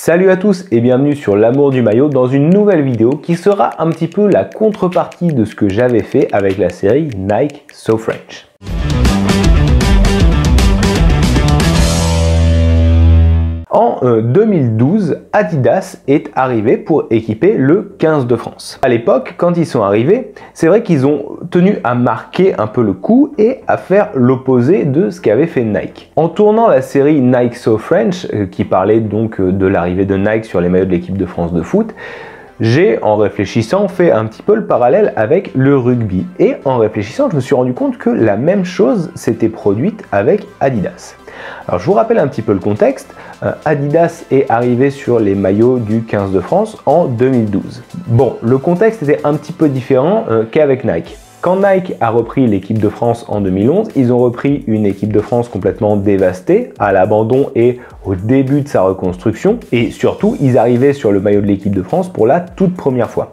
Salut à tous et bienvenue sur l'amour du maillot dans une nouvelle vidéo qui sera un petit peu la contrepartie de ce que j'avais fait avec la série Nike So French. En 2012, Adidas est arrivé pour équiper le 15 de France. À l'époque, quand ils sont arrivés, c'est vrai qu'ils ont tenu à marquer un peu le coup et à faire l'opposé de ce qu'avait fait Nike. En tournant la série Nike So French, qui parlait donc de l'arrivée de Nike sur les maillots de l'équipe de France de foot, j'ai, en réfléchissant, fait un petit peu le parallèle avec le rugby. Et en réfléchissant, je me suis rendu compte que la même chose s'était produite avec Adidas. Alors je vous rappelle un petit peu le contexte. Adidas est arrivé sur les maillots du 15 de France en 2012. Bon, le contexte était un petit peu différent qu'avec Nike. Quand Nike a repris l'équipe de France en 2011, ils ont repris une équipe de France complètement dévastée, à l'abandon et au début de sa reconstruction. Et surtout, ils arrivaient sur le maillot de l'équipe de France pour la toute première fois.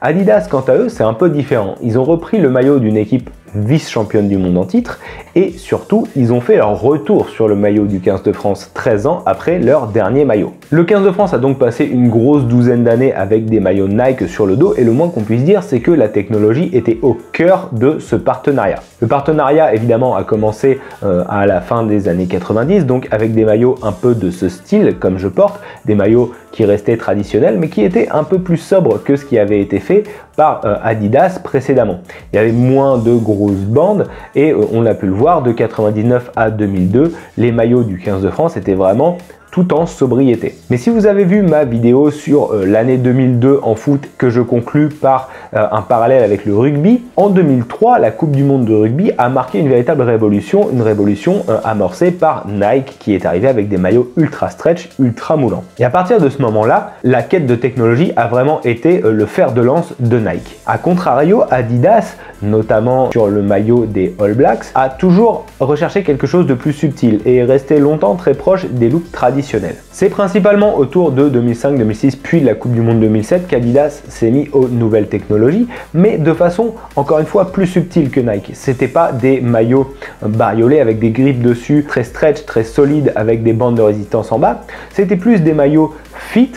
Adidas, quant à eux, c'est un peu différent. Ils ont repris le maillot d'une équipe vice-championne du monde en titre et surtout, ils ont fait leur retour sur le maillot du 15 de France 13 ans après leur dernier maillot. Le 15 de France a donc passé une grosse douzaine d'années avec des maillots Nike sur le dos et le moins qu'on puisse dire, c'est que la technologie était au cœur de ce partenariat. Le partenariat, évidemment, a commencé à la fin des années 90, donc avec des maillots un peu de ce style, comme je porte, des maillots qui restaient traditionnels, mais qui étaient un peu plus sobres que ce qui avait été fait par Adidas précédemment. Il y avait moins de grosses bandes et on a pu le voir, de 99 à 2002, les maillots du 15 de France étaient vraiment tout en sobriété. Mais si vous avez vu ma vidéo sur l'année 2002 en foot que je conclus par un parallèle avec le rugby, en 2003, la Coupe du Monde de rugby a marqué une véritable révolution, une révolution amorcée par Nike qui est arrivé avec des maillots ultra stretch, ultra moulants. Et à partir de ce moment-là, la quête de technologie a vraiment été le fer de lance de Nike. A contrario, Adidas, notamment sur le maillot des All Blacks, a toujours recherché quelque chose de plus subtil et est resté longtemps très proche des looks traditionnels. C'est principalement autour de 2005-2006 puis de la Coupe du Monde 2007 qu'Adidas s'est mis aux nouvelles technologies, mais de façon encore une fois plus subtile que Nike. C'était pas des maillots bariolés avec des grippes dessus, très stretch, très solides avec des bandes de résistance en bas. C'était plus des maillots fit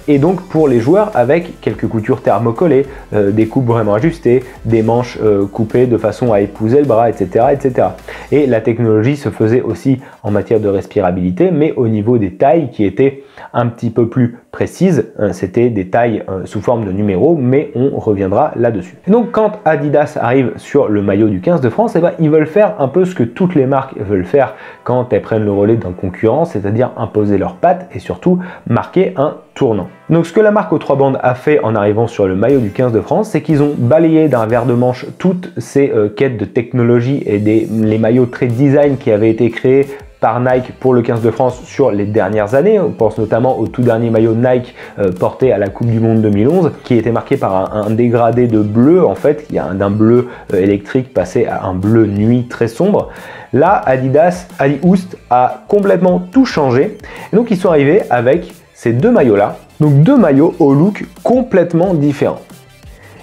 et donc pour les joueurs avec quelques coutures thermocollées, des coupes vraiment ajustées, des manches coupées de façon à épouser le bras, etc., etc. Et la technologie se faisait aussi en matière de respirabilité, mais au niveau des tailles qui étaient un petit peu plus précises. C'était des tailles sous forme de numéros, mais on reviendra là-dessus. Et donc quand Adidas arrive sur le maillot du 15 de France, eh ben, ils veulent faire un peu ce que toutes les marques veulent faire quand elles prennent le relais d'un concurrent, c'est-à-dire imposer leurs pattes et surtout marquer un tournant. Donc ce que la marque aux trois bandes a fait en arrivant sur le maillot du 15 de France, c'est qu'ils ont balayé d'un revers de manche toutes ces quêtes de technologie et les maillots très design qui avaient été créés par Nike pour le 15 de France sur les dernières années. On pense notamment au tout dernier maillot Nike porté à la Coupe du Monde 2011 qui était marqué par un dégradé de bleu en fait, il y a d'un bleu électrique passé à un bleu nuit très sombre. Là, Adidas, Ali Oost a complètement tout changé et donc ils sont arrivés avec ces deux maillots là, donc deux maillots au look complètement différent.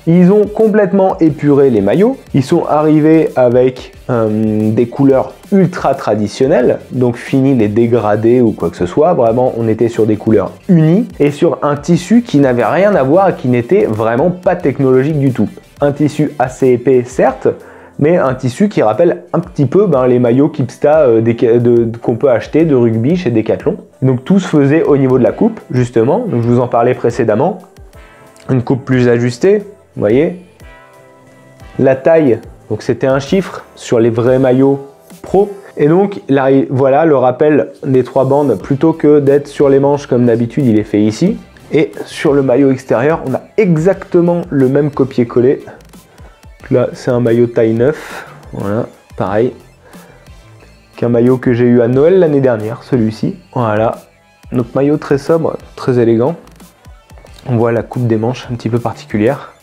Ils ont complètement épuré les maillots, ils sont arrivés avec des couleurs ultra traditionnelles, donc fini les dégradés ou quoi que ce soit, vraiment on était sur des couleurs unies et sur un tissu qui n'avait rien à voir et qui n'était vraiment pas technologique du tout. Un tissu assez épais certes, mais un tissu qui rappelle un petit peu les maillots Kipsta qu'on peut acheter de rugby chez Decathlon. Donc tout se faisait au niveau de la coupe justement, donc je vous en parlais précédemment, une coupe plus ajustée, vous voyez. La taille, donc c'était un chiffre sur les vrais maillots pro. Et donc là, voilà le rappel des trois bandes, plutôt que d'être sur les manches comme d'habitude, il est fait ici. Et sur le maillot extérieur, on a exactement le même copier-coller. Là, c'est un maillot taille 9, voilà, pareil. Qu'un maillot que j'ai eu à Noël l'année dernière, celui-ci. Voilà, notre maillot très sobre, très élégant. On voit la coupe des manches un petit peu particulière.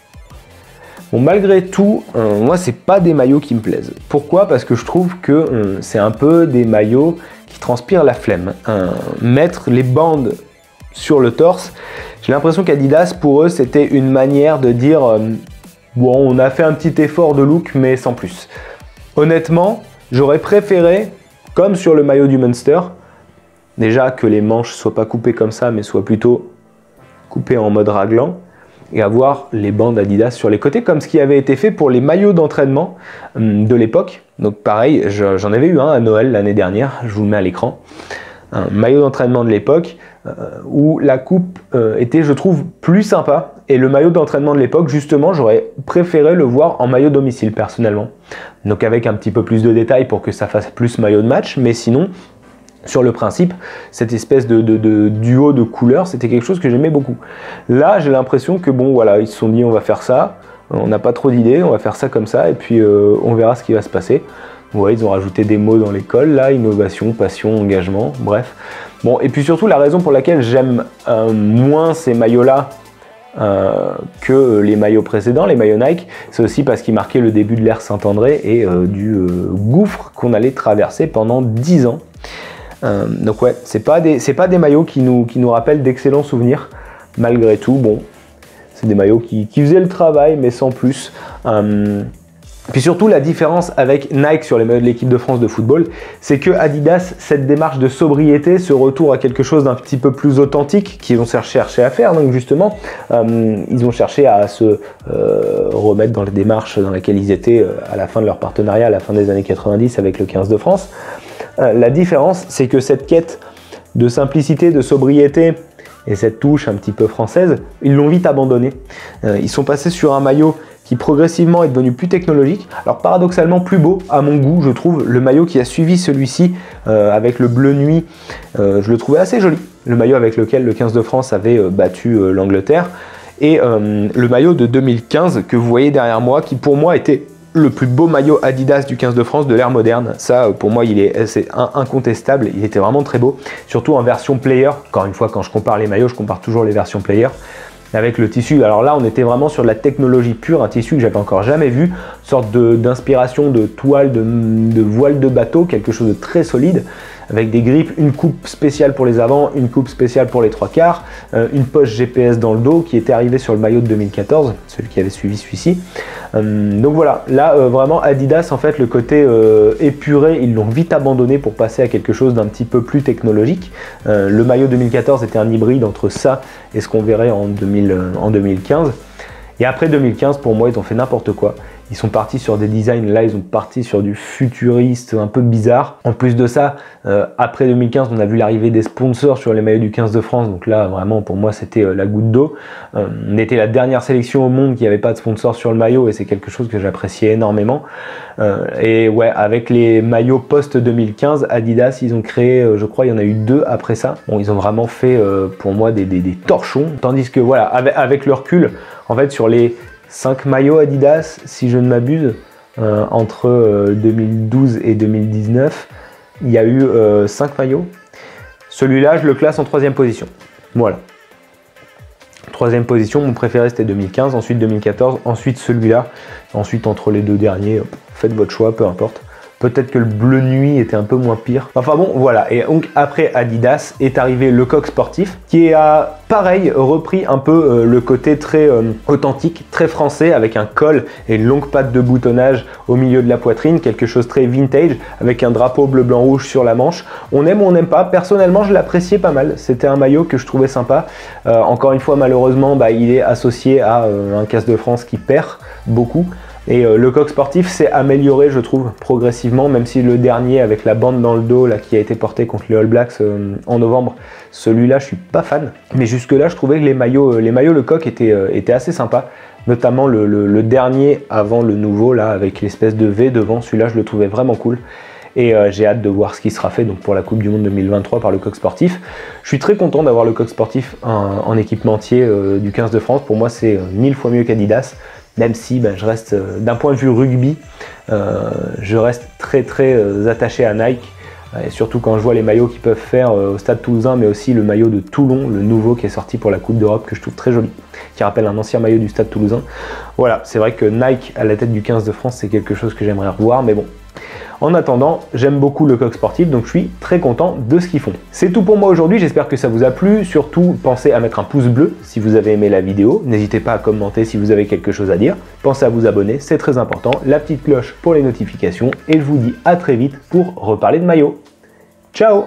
Bon, malgré tout, moi, c'est pas des maillots qui me plaisent. Pourquoi? Parce que je trouve que c'est un peu des maillots qui transpirent la flemme. Mettre les bandes sur le torse, j'ai l'impression qu'Adidas, pour eux, c'était une manière de dire bon, on a fait un petit effort de look, mais sans plus. Honnêtement, j'aurais préféré, comme sur le maillot du Munster, Déjà que les manches soient pas coupées comme ça, mais soient plutôt coupées en mode raglan. Et avoir les bandes Adidas sur les côtés, comme ce qui avait été fait pour les maillots d'entraînement de l'époque. Donc pareil, j'en avais eu un à Noël l'année dernière, je vous le mets à l'écran. Un maillot d'entraînement de l'époque où la coupe était, je trouve, plus sympa. Et le maillot d'entraînement de l'époque, justement, j'aurais préféré le voir en maillot domicile, personnellement. Donc avec un petit peu plus de détails pour que ça fasse plus maillot de match, mais sinon... Sur le principe, cette espèce de duo de couleurs, c'était quelque chose que j'aimais beaucoup. Là, j'ai l'impression que bon, voilà, ils se sont dit on va faire ça, on n'a pas trop d'idées, on va faire ça comme ça, et puis on verra ce qui va se passer. Ouais, ils ont rajouté des mots dans l'école, là, innovation, passion, engagement, bref. Bon, et puis surtout, la raison pour laquelle j'aime moins ces maillots-là que les maillots précédents, les maillots Nike, c'est aussi parce qu'ils marquaient le début de l'ère Saint-André et du gouffre qu'on allait traverser pendant 10 ans. Donc ouais, c'est pas des maillots qui nous rappellent d'excellents souvenirs. Malgré tout, bon, c'est des maillots qui faisaient le travail, mais sans plus. Puis surtout, la différence avec Nike sur les maillots de l'équipe de France de football, c'est que Adidas, cette démarche de sobriété, ce retour à quelque chose d'un petit peu plus authentique qu'ils ont cherché à faire. Donc justement, ils ont cherché à se remettre dans les démarches dans lesquelles ils étaient à la fin de leur partenariat, à la fin des années 90 avec le 15 de France. La différence, c'est que cette quête de simplicité, de sobriété et cette touche un petit peu française, ils l'ont vite abandonnée. Ils sont passés sur un maillot qui progressivement est devenu plus technologique. Alors paradoxalement plus beau à mon goût, je trouve. Le maillot qui a suivi celui-ci avec le bleu nuit, je le trouvais assez joli. Le maillot avec lequel le 15 de France avait battu l'Angleterre. Et le maillot de 2015 que vous voyez derrière moi, qui pour moi était le plus beau maillot Adidas du 15 de France de l'ère moderne. Ça, pour moi, c'est incontestable. Il était vraiment très beau, surtout en version player. Encore une fois, quand je compare les maillots, je compare toujours les versions player. Avec le tissu, alors là, on était vraiment sur de la technologie pure, un tissu que j'avais encore jamais vu, sorte d'inspiration de toile, de voile de bateau, quelque chose de très solide, avec des grippes, une coupe spéciale pour les avants, une coupe spéciale pour les trois quarts, une poche GPS dans le dos qui était arrivée sur le maillot de 2014, celui qui avait suivi celui-ci. Donc voilà, là vraiment Adidas, en fait, le côté épuré, ils l'ont vite abandonné pour passer à quelque chose d'un petit peu plus technologique. Le maillot 2014 était un hybride entre ça et ce qu'on verrait en 2015. Et après 2015, pour moi, ils ont fait n'importe quoi. Ils sont partis sur des designs, là ils sont partis sur du futuriste un peu bizarre. En plus de ça, après 2015, on a vu l'arrivée des sponsors sur les maillots du 15 de France. Donc là, vraiment, pour moi, c'était la goutte d'eau. On était la dernière sélection au monde qui n'avait pas de sponsor sur le maillot et c'est quelque chose que j'appréciais énormément. Et ouais, avec les maillots post-2015, Adidas, ils ont créé, je crois, il y en a eu 2 après ça. Bon, ils ont vraiment fait, pour moi, des torchons. Tandis que voilà, avec le recul, en fait, sur les 5 maillots Adidas, si je ne m'abuse, entre 2012 et 2019, il y a eu 5 maillots. Celui-là, je le classe en 3e position. Voilà. 3e position, mon préféré c'était 2015, ensuite 2014, ensuite celui-là, ensuite entre les 2 derniers, faites votre choix, peu importe. Peut-être que le bleu nuit était un peu moins pire. Enfin bon, voilà. Et donc après Adidas est arrivé le Coq Sportif qui a pareil repris un peu le côté très authentique, très français avec un col et une longue patte de boutonnage au milieu de la poitrine, quelque chose très vintage avec un drapeau bleu blanc rouge sur la manche. On aime ou on n'aime pas. Personnellement, je l'appréciais pas mal. C'était un maillot que je trouvais sympa. Encore une fois, malheureusement, il est associé à un 15 de France qui perd beaucoup. Et le Coq Sportif s'est amélioré, je trouve, progressivement, même si le dernier avec la bande dans le dos là, qui a été porté contre les All Blacks en novembre, celui-là, je suis pas fan. Mais jusque-là, je trouvais que les maillots Le Coq étaient assez sympas, notamment le dernier avant le nouveau, là, avec l'espèce de V devant. Celui-là, je le trouvais vraiment cool. Et j'ai hâte de voir ce qui sera fait donc, pour la Coupe du Monde 2023 par le Coq Sportif. Je suis très content d'avoir le Coq Sportif en équipementier du 15 de France. Pour moi, c'est 1000 fois mieux qu'Adidas. Même si je reste, d'un point de vue rugby, je reste très attaché à Nike. Et surtout quand je vois les maillots qu'ils peuvent faire au Stade Toulousain, mais aussi le maillot de Toulon, le nouveau qui est sorti pour la Coupe d'Europe, que je trouve très joli, qui rappelle un ancien maillot du Stade Toulousain. Voilà, c'est vrai que Nike à la tête du 15 de France, c'est quelque chose que j'aimerais revoir, mais bon. En attendant, j'aime beaucoup le Coq Sportif, donc je suis très content de ce qu'ils font. C'est tout pour moi aujourd'hui, j'espère que ça vous a plu. Surtout, pensez à mettre un pouce bleu si vous avez aimé la vidéo. N'hésitez pas à commenter si vous avez quelque chose à dire. Pensez à vous abonner, c'est très important. La petite cloche pour les notifications. Et je vous dis à très vite pour reparler de maillot. Ciao!